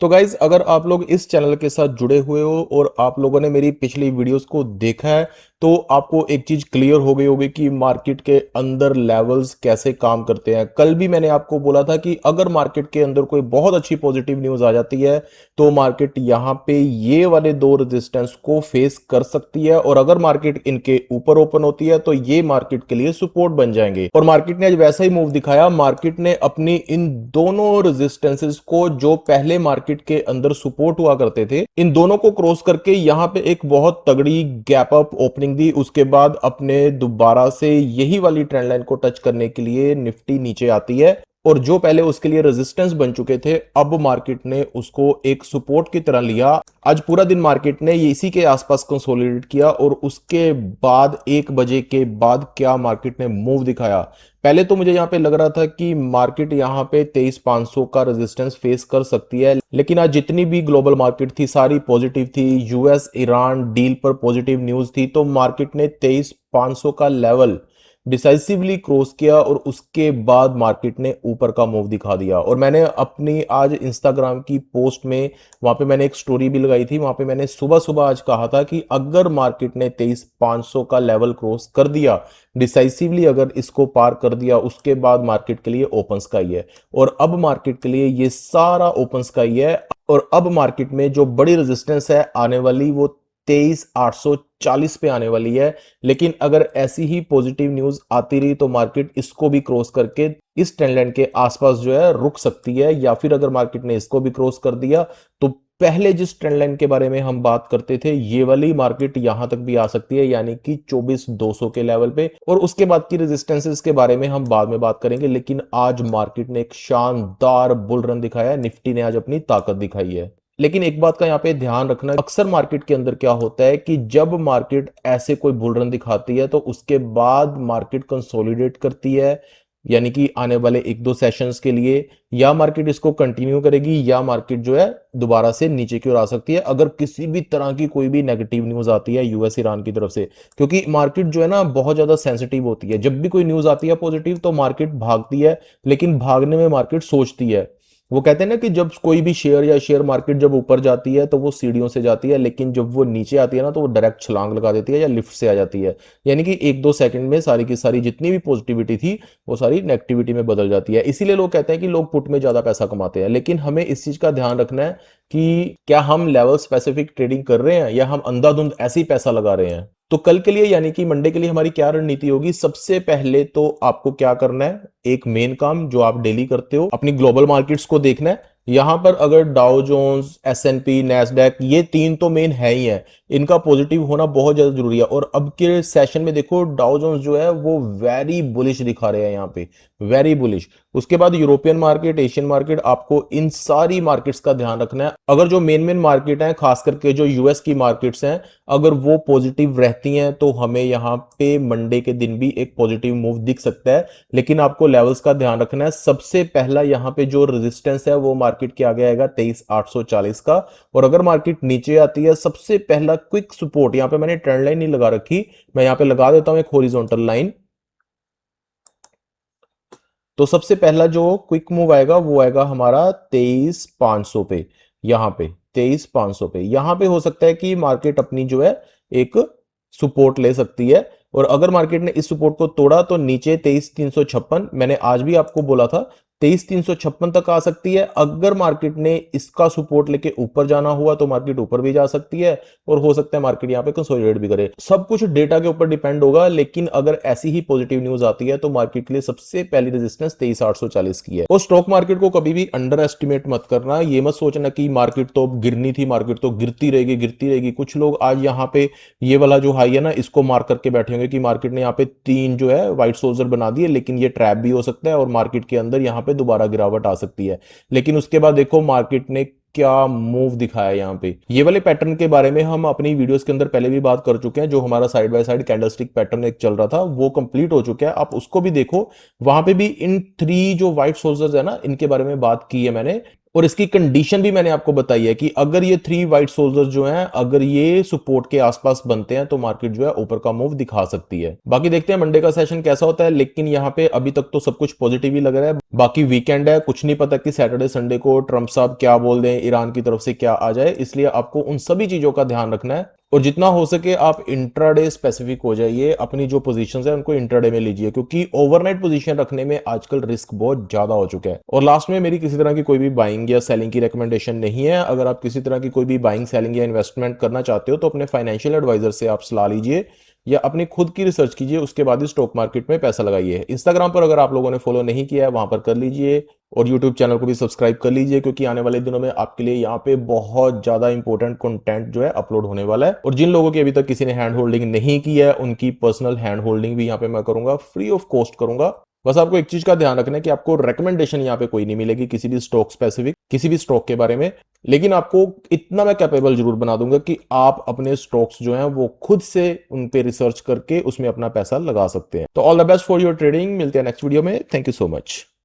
तो गाइज अगर आप लोग इस चैनल के साथ जुड़े हुए हो और आप लोगों ने मेरी पिछली वीडियोस को देखा है तो आपको एक चीज क्लियर हो गई होगी कि मार्केट के अंदर लेवल्स कैसे काम करते हैं। कल भी मैंने आपको बोला था कि अगर मार्केट के अंदर कोई बहुत अच्छी पॉजिटिव न्यूज आ जाती है तो मार्केट यहाँ पे ये वाले दो रेजिस्टेंस को फेस कर सकती है और अगर मार्केट इनके ऊपर ओपन होती है तो ये मार्केट के लिए सपोर्ट बन जाएंगे। और मार्केट ने आज वैसा ही मूव दिखाया। मार्केट ने अपनी इन दोनों रेजिस्टेंसेस को जो पहले मार्केट के अंदर सपोर्ट हुआ करते थे, इन दोनों को क्रॉस करके यहां पे एक बहुत तगड़ी गैप अप ओपनिंग दी। उसके बाद अपने दोबारा से यही वाली ट्रेंड लाइन को टच करने के लिए निफ्टी नीचे आती है और जो पहले उसके लिए रेजिस्टेंस बन चुके थे अब मार्केट ने उसको एक सपोर्ट की तरह लिया। आज पूरा दिन मार्केट ने इसी के आसपास कंसोलिडेट किया और उसके बाद 1 बजे के बाद क्या मार्केट ने मूव दिखाया। पहले तो मुझे यहां पे लग रहा था कि मार्केट यहां पे 23,500 का रेजिस्टेंस फेस कर सकती है, लेकिन आज जितनी भी ग्लोबल मार्केट थी सारी पॉजिटिव थी। यूएस ईरान डील पर पॉजिटिव न्यूज थी तो मार्केट ने 23,500 का लेवल डिसाइसिवली क्रॉस किया और उसके बाद मार्केट ने ऊपर का मूव दिखा दिया। और मैंने अपनी आज इंस्टाग्राम की पोस्ट में वहां पे मैंने एक स्टोरी भी लगाई थी, वहां पे मैंने सुबह सुबह आज कहा था कि अगर मार्केट ने 23,500 का लेवल क्रॉस कर दिया डिसाइसिवली, अगर इसको पार कर दिया, उसके बाद मार्केट के लिए ओपन स्काई है। और अब मार्केट के लिए ये सारा ओपन स्काई है और अब मार्केट में जो बड़ी रेजिस्टेंस है आने वाली वो 23,840 पे आने वाली है। लेकिन अगर ऐसी ही पॉजिटिव न्यूज आती रही तो मार्केट इसको भी क्रॉस करके इस ट्रेंड लाइन के आसपास जो है रुक सकती है, या फिर अगर मार्केट ने इसको भी क्रॉस कर दिया तो पहले जिस ट्रेंड लाइन के बारे में हम बात करते थे ये वाली मार्केट यहां तक भी आ सकती है, यानी कि 24,200 के लेवल पे। और उसके बाद की रेजिस्टेंसेस के बारे में हम बाद में बात करेंगे, लेकिन आज मार्केट ने एक शानदार बुल रन दिखाया है। निफ्टी ने आज अपनी ताकत दिखाई है। लेकिन एक बात का यहाँ पे ध्यान रखना, अक्सर मार्केट के अंदर क्या होता है कि जब मार्केट ऐसे कोई बुल रन दिखाती है तो उसके बाद मार्केट कंसोलिडेट करती है, यानी कि आने वाले 1-2 सेशंस के लिए या मार्केट इसको कंटिन्यू करेगी या मार्केट जो है दोबारा से नीचे की ओर आ सकती है अगर किसी भी तरह की कोई भी नेगेटिव न्यूज आती है यूएस ईरान की तरफ से। क्योंकि मार्केट जो है ना बहुत ज्यादा सेंसिटिव होती है, जब भी कोई न्यूज आती है पॉजिटिव तो मार्केट भागती है, लेकिन भागने में मार्केट सोचती है। वो कहते हैं ना कि जब कोई भी शेयर या शेयर मार्केट जब ऊपर जाती है तो वो सीढ़ियों से जाती है, लेकिन जब वो नीचे आती है ना तो वो डायरेक्ट छलांग लगा देती है या लिफ्ट से आ जाती है। यानी कि 1-2 सेकंड में सारी की सारी जितनी भी पॉजिटिविटी थी वो सारी नेगेटिविटी में बदल जाती है। इसीलिए लोग कहते हैं कि लोग पुट में ज्यादा पैसा कमाते हैं, लेकिन हमें इस चीज का ध्यान रखना है कि क्या हम लेवल स्पेसिफिक ट्रेडिंग कर रहे हैं या हम अंधाधुंध ऐसे ही पैसा लगा रहे हैं। तो कल के लिए यानी कि मंडे के लिए हमारी क्या रणनीति होगी? सबसे पहले तो आपको क्या करना है, एक मेन काम जो आप डेली करते हो, अपनी ग्लोबल मार्केट्स को देखना है। यहां पर अगर डाउ जोन्स, एसएनपी, नैस्डैक ये तीन तो मेन है ही है, इनका पॉजिटिव होना बहुत ज्यादा जरूरी है। और अब के सेशन में देखो डाउ जोन्स जो है वो वेरी बुलिश दिखा रहे हैं यहाँ पे, वेरी बुलिश। उसके बाद यूरोपियन मार्केट, एशियन मार्केट, आपको इन सारी मार्केट्स का ध्यान रखना है। अगर जो मेन मेन मार्केट है खास करके जो यूएस की मार्केट्स हैं अगर वो पॉजिटिव रहती हैं तो हमें यहाँ पे मंडे के दिन भी एक पॉजिटिव मूव दिख सकता है। लेकिन आपको लेवल्स का ध्यान रखना है। सबसे पहला यहाँ पे जो रेजिस्टेंस है वो मार्केट के आगे आएगा 23,840 का, और अगर मार्केट नीचे आती है सबसे पहला क्विक सपोर्ट, यहाँ पे मैंने ट्रेंड लाइन नहीं लगा रखी, मैं यहाँ पे लगा देता हूं एक हॉरिजॉन्टल लाइन। तो सबसे पहला जो क्विक मूव आएगा वो आएगा हमारा 23,500 पे। यहां पे 23,500 पे यहां पे हो सकता है कि मार्केट अपनी जो है एक सपोर्ट ले सकती है। और अगर मार्केट ने इस सपोर्ट को तोड़ा तो नीचे 23,356, मैंने आज भी आपको बोला था 23,356 तक आ सकती है। अगर मार्केट ने इसका सपोर्ट लेके ऊपर जाना हुआ तो मार्केट ऊपर भी जा सकती है और हो सकता है मार्केट यहाँ पे कंसोलिडेट भी करे। सब कुछ डेटा के ऊपर डिपेंड होगा, लेकिन अगर ऐसी ही पॉजिटिव न्यूज आती है तो मार्केट के लिए सबसे पहली रेजिस्टेंस 23,840 की है। और स्टॉक मार्केट को कभी भी अंडर एस्टिमेट मत करना। ये मत सोचना कि मार्केट तो गिरनी थी, मार्केट तो गिरती रहेगी गिरती रहेगी। कुछ लोग आज यहाँ पे ये वाला जो हाई है ना इसको मार्क करके बैठे होंगे कि मार्केट ने यहाँ पे 3 जो है व्हाइट सोल्जर बना दिए, लेकिन ये ट्रैप भी हो सकता है और मार्केट के अंदर यहाँ पे दोबारा गिरावट आ सकती है। लेकिन उसके बाद देखो मार्केट ने क्या मूव दिखाया यहाँ पे। ये वाले पैटर्न के बारे में हम अपनी वीडियोस के अंदर पहले भी बात कर चुके हैं। जो हमारा side by side candlestick pattern एक चल रहा था वो कंप्लीट हो चुका है, आप उसको भी देखो। वहां पे भी इन 3 जो व्हाइट सोल्जर्स है ना इनके बारे में बात की है मैंने। और इसकी कंडीशन भी मैंने आपको बताई है कि अगर ये 3 व्हाइट सोल्जर्स जो हैं, अगर ये सपोर्ट के आसपास बनते हैं तो मार्केट जो है ऊपर का मूव दिखा सकती है। बाकी देखते हैं मंडे का सेशन कैसा होता है, लेकिन यहाँ पे अभी तक तो सब कुछ पॉजिटिव ही लग रहा है। बाकी वीकेंड है, कुछ नहीं पता कि सैटरडे संडे को ट्रंप साहब क्या बोल दें, ईरान की तरफ से क्या आ जाए, इसलिए आपको उन सभी चीजों का ध्यान रखना है और जितना हो सके आप इंट्राडे स्पेसिफिक हो जाइए। अपनी जो पोजीशंस है उनको इंट्राडे में लीजिए, क्योंकि ओवरनाइट पोजीशन रखने में आजकल रिस्क बहुत ज्यादा हो चुका है। और लास्ट में मेरी किसी तरह की कोई भी बाइंग या सेलिंग की रिकमेंडेशन नहीं है। अगर आप किसी तरह की कोई भी बाइंग, सेलिंग या इन्वेस्टमेंट करना चाहते हो तो अपने फाइनेंशियल एडवाइजर से आप सलाह लीजिए या अपनी खुद की रिसर्च कीजिए, उसके बाद ही स्टॉक मार्केट में पैसा लगाइए। इंस्टाग्राम पर अगर आप लोगों ने फॉलो नहीं किया है वहां पर कर लीजिए और यूट्यूब चैनल को भी सब्सक्राइब कर लीजिए, क्योंकि आने वाले दिनों में आपके लिए यहाँ पे बहुत ज्यादा इंपॉर्टेंट कंटेंट जो है अपलोड होने वाला है। और जिन लोगों की अभी तक किसी ने हैंड होल्डिंग नहीं की है उनकी पर्सनल हैंड होल्डिंग भी यहाँ पे मैं करूंगा, फ्री ऑफ कॉस्ट करूंगा। बस आपको एक चीज का ध्यान रखना है कि आपको रिकमेंडेशन यहाँ पे कोई नहीं मिलेगी किसी भी स्टॉक स्पेसिफिक, किसी भी स्टॉक के बारे में, लेकिन आपको इतना मैं कैपेबल जरूर बना दूंगा कि आप अपने स्टॉक्स जो हैं वो खुद से उन पे रिसर्च करके उसमें अपना पैसा लगा सकते हैं। तो all the best for your trading. मिलते हैं नेक्स्ट वीडियो में। Thank you so much.